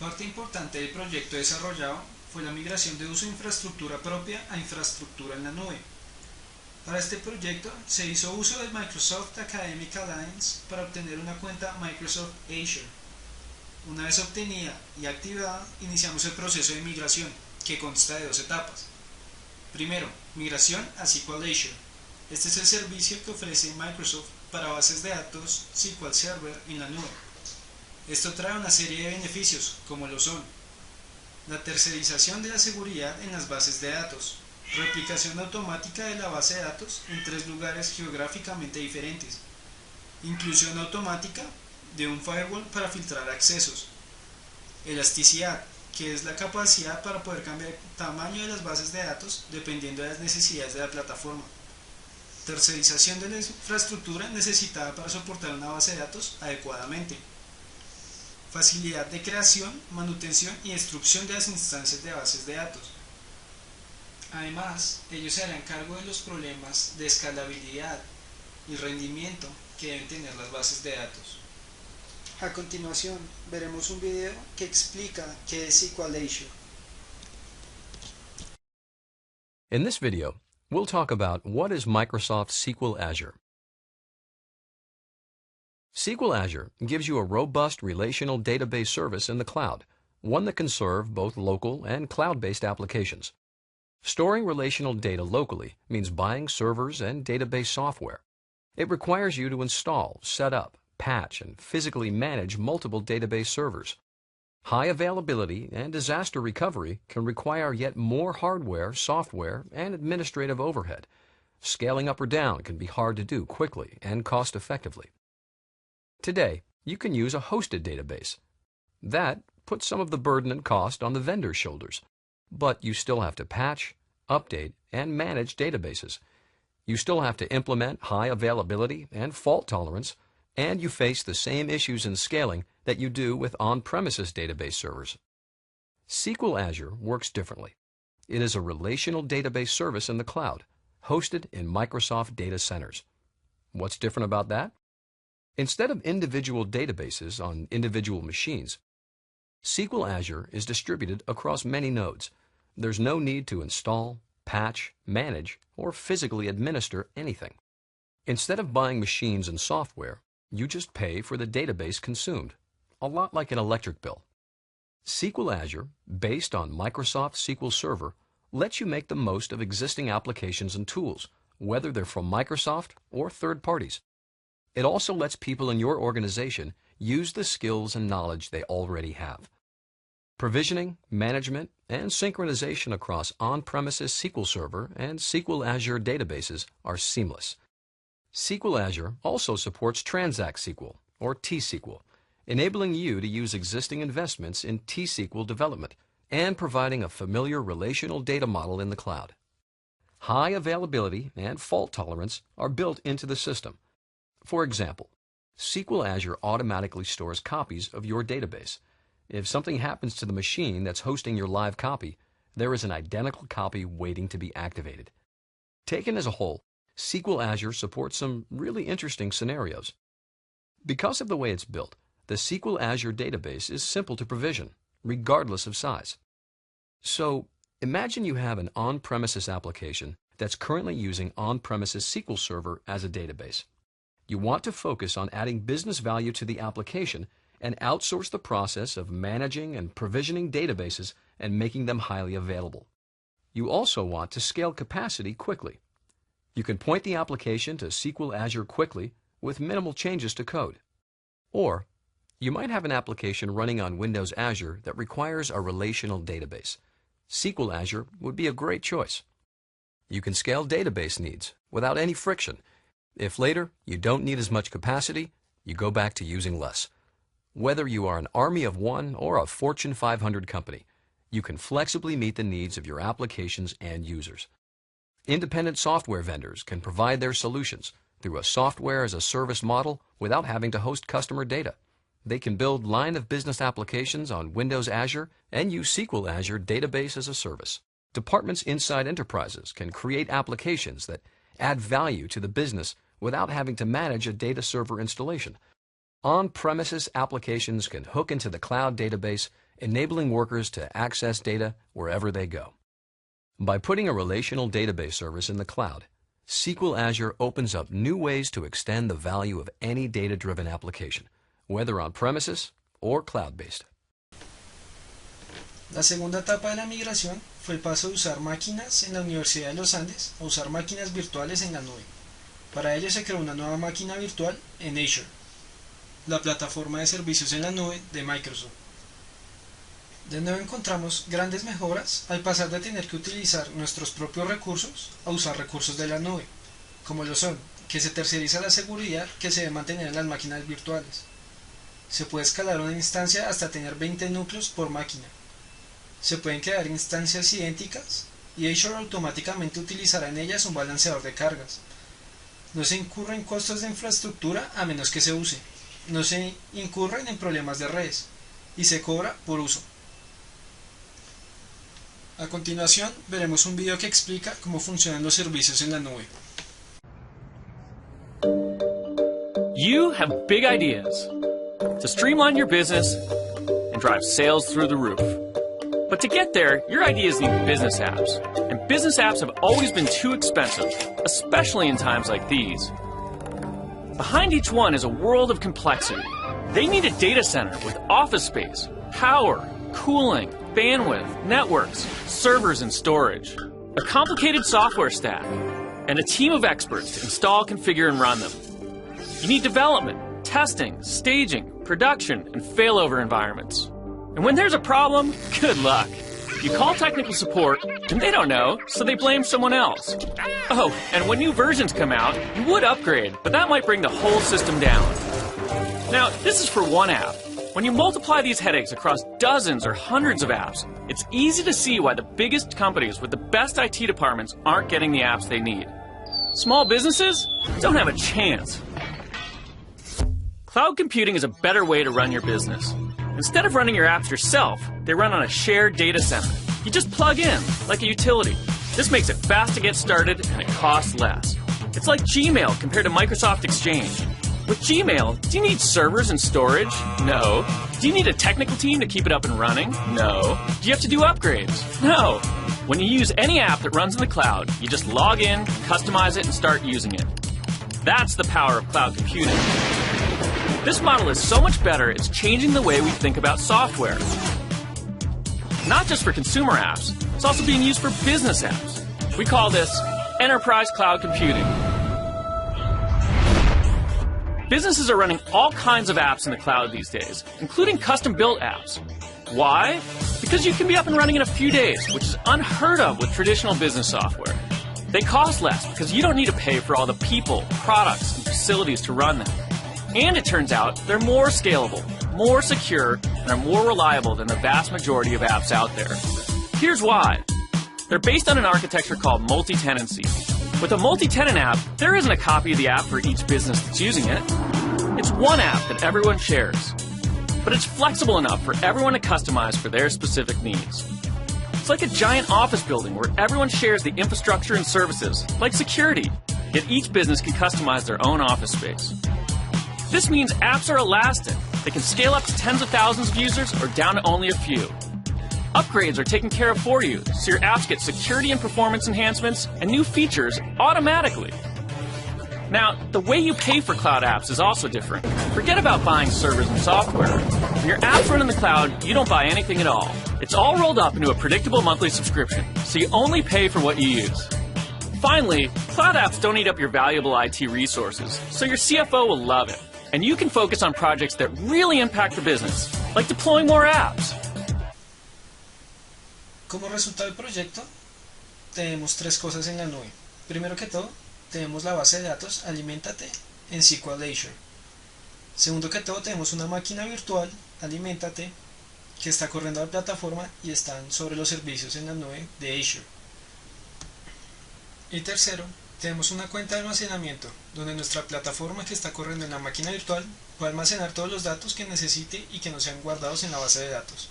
Parte importante del proyecto desarrollado fue la migración de uso de infraestructura propia a infraestructura en la nube. Para este proyecto se hizo uso del Microsoft Academic Alliance para obtener una cuenta Microsoft Azure. Una vez obtenida y activada, iniciamos el proceso de migración, que consta de dos etapas. Primero, migración a SQL Azure. Este es el servicio que ofrece Microsoft para bases de datos SQL Server en la nube. Esto trae una serie de beneficios, como lo son la tercerización de la seguridad en las bases de datos, replicación automática de la base de datos en 3 lugares geográficamente diferentes, inclusión automática de un firewall para filtrar accesos, elasticidad, que es la capacidad para poder cambiar el tamaño de las bases de datos dependiendo de las necesidades de la plataforma, tercerización de la infraestructura necesitada para soportar una base de datos adecuadamente, facilidad de creación, manutención y destrucción de las instancias de bases de datos. Además, ellos se harán cargo de los problemas de escalabilidad y rendimiento que deben tener las bases de datos. A continuación, veremos un video que explica qué es SQL Azure. In this video, we'll talk about what is Microsoft SQL Azure. SQL Azure gives you a robust relational database service in the cloud, one that can serve both local and cloud-based applications. Storing relational data locally means buying servers and database software. It requires you to install, set up, patch, and physically manage multiple database servers. High availability and disaster recovery can require yet more hardware, software, and administrative overhead. Scaling up or down can be hard to do quickly and cost-effectively. Today, you can use a hosted database. That puts some of the burden and cost on the vendor's shoulders, but you still have to patch, update, and manage databases. You still have to implement high availability and fault tolerance, and you face the same issues in scaling that you do with on-premises database servers. SQL Azure works differently. It is a relational database service in the cloud, hosted in Microsoft data centers. What's different about that? Instead of individual databases on individual machines, SQL Azure is distributed across many nodes. There's no need to install, patch, manage, or physically administer anything. Instead of buying machines and software, you just pay for the database consumed, a lot like an electric bill. SQL Azure, based on Microsoft SQL Server, lets you make the most of existing applications and tools, whether they're from Microsoft or third parties. It also lets people in your organization use the skills and knowledge they already have. Provisioning, management, and synchronization across on-premises SQL Server and SQL Azure databases are seamless. SQL Azure also supports Transact SQL, or T-SQL, enabling you to use existing investments in T-SQL development and providing a familiar relational data model in the cloud. High availability and fault tolerance are built into the system. For example, SQL Azure automatically stores copies of your database. If something happens to the machine that's hosting your live copy, there is an identical copy waiting to be activated. Taken as a whole, SQL Azure supports some really interesting scenarios. Because of the way it's built, the SQL Azure database is simple to provision, regardless of size. So, imagine you have an on-premises application that's currently using on-premises SQL Server as a database. You want to focus on adding business value to the application and outsource the process of managing and provisioning databases and making them highly available. You also want to scale capacity quickly. You can point the application to SQL Azure quickly with minimal changes to code. Or, you might have an application running on Windows Azure that requires a relational database. SQL Azure would be a great choice. You can scale database needs without any friction. If later you don't need as much capacity, you go back to using less. Whether you are an army of one or a Fortune 500 company, you can flexibly meet the needs of your applications and users. Independent software vendors can provide their solutions through a software-as-a-service model without having to host customer data. They can build line-of-business applications on Windows Azure and use SQL Azure Database as a Service. Departments inside enterprises can create applications that add value to the business without having to manage a data server installation. On-premises applications can hook into the cloud database enabling workers to access data wherever they go. By putting a relational database service in the cloud, SQL Azure opens up new ways to extend the value of any data-driven application, whether on-premises or cloud-based. La segunda etapa de la migración fue el paso de usar máquinas en la Universidad de los Andes a usar máquinas virtuales en la nube. Para ello se creó una nueva máquina virtual en Azure, la plataforma de servicios en la nube de Microsoft. De nuevo encontramos grandes mejoras al pasar de tener que utilizar nuestros propios recursos a usar recursos de la nube, como lo son, que se terceriza la seguridad que se debe mantener en las máquinas virtuales. Se puede escalar una instancia hasta tener 20 núcleos por máquina. Se pueden crear instancias idénticas y Azure automáticamente utilizará en ellas un balanceador de cargas. No se incurren costos de infraestructura a menos que se use. No se incurren en problemas de redes y se cobra por uso. A continuación veremos un video que explica cómo funcionan los servicios en la nube. You have big ideas to streamline your business and drive sales through the roof. But to get there, your ideas need business apps. And business apps have always been too expensive, especially in times like these. Behind each one is a world of complexity. They need a data center with office space, power, cooling, bandwidth, networks, servers, and storage. A complicated software stack, and a team of experts to install, configure, and run them. You need development, testing, staging, production, and failover environments. And when there's a problem, good luck. You call technical support, and they don't know, so they blame someone else. Oh, and when new versions come out, you would upgrade, but that might bring the whole system down. Now, this is for one app. When you multiply these headaches across dozens or hundreds of apps, it's easy to see why the biggest companies with the best IT departments aren't getting the apps they need. Small businesses don't have a chance. Cloud computing is a better way to run your business. Instead of running your apps yourself, they run on a shared data center. You just plug in, like a utility. This makes it fast to get started and it costs less. It's like Gmail compared to Microsoft Exchange. With Gmail, do you need servers and storage? No. Do you need a technical team to keep it up and running? No. Do you have to do upgrades? No. When you use any app that runs in the cloud, you just log in, customize it, and start using it. That's the power of cloud computing. This model is so much better, it's changing the way we think about software. Not just for consumer apps, it's also being used for business apps. We call this enterprise cloud computing. Businesses are running all kinds of apps in the cloud these days, including custom-built apps. Why? Because you can be up and running in a few days, which is unheard of with traditional business software. They cost less because you don't need to pay for all the people, products, and facilities to run them. And it turns out they're more scalable, more secure, and are more reliable than the vast majority of apps out there. Here's why. They're based on an architecture called multi-tenancy. With a multi-tenant app, there isn't a copy of the app for each business that's using it. It's one app that everyone shares. But it's flexible enough for everyone to customize for their specific needs. It's like a giant office building where everyone shares the infrastructure and services, like security, yet each business can customize their own office space. This means apps are elastic. They can scale up to tens of thousands of users or down to only a few. Upgrades are taken care of for you, so your apps get security and performance enhancements and new features automatically. Now, the way you pay for cloud apps is also different. Forget about buying servers and software. When your apps run in the cloud, you don't buy anything at all. It's all rolled up into a predictable monthly subscription, so you only pay for what you use. Finally, cloud apps don't eat up your valuable IT resources, so your CFO will love it. And you can focus on projects that really impact the business, like deploying more apps. Como resultado del proyecto, tenemos tres cosas en la nube. Primero que todo, tenemos la base de datos Alimentate en SQL Azure. Segundo que todo, tenemos una máquina virtual, Alimentate, que está corriendo a la plataforma y están sobre los servicios en la nube de Azure. Y tercero, tenemos una cuenta de almacenamiento, donde nuestra plataforma que está corriendo en la máquina virtual puede almacenar todos los datos que necesite y que no sean guardados en la base de datos.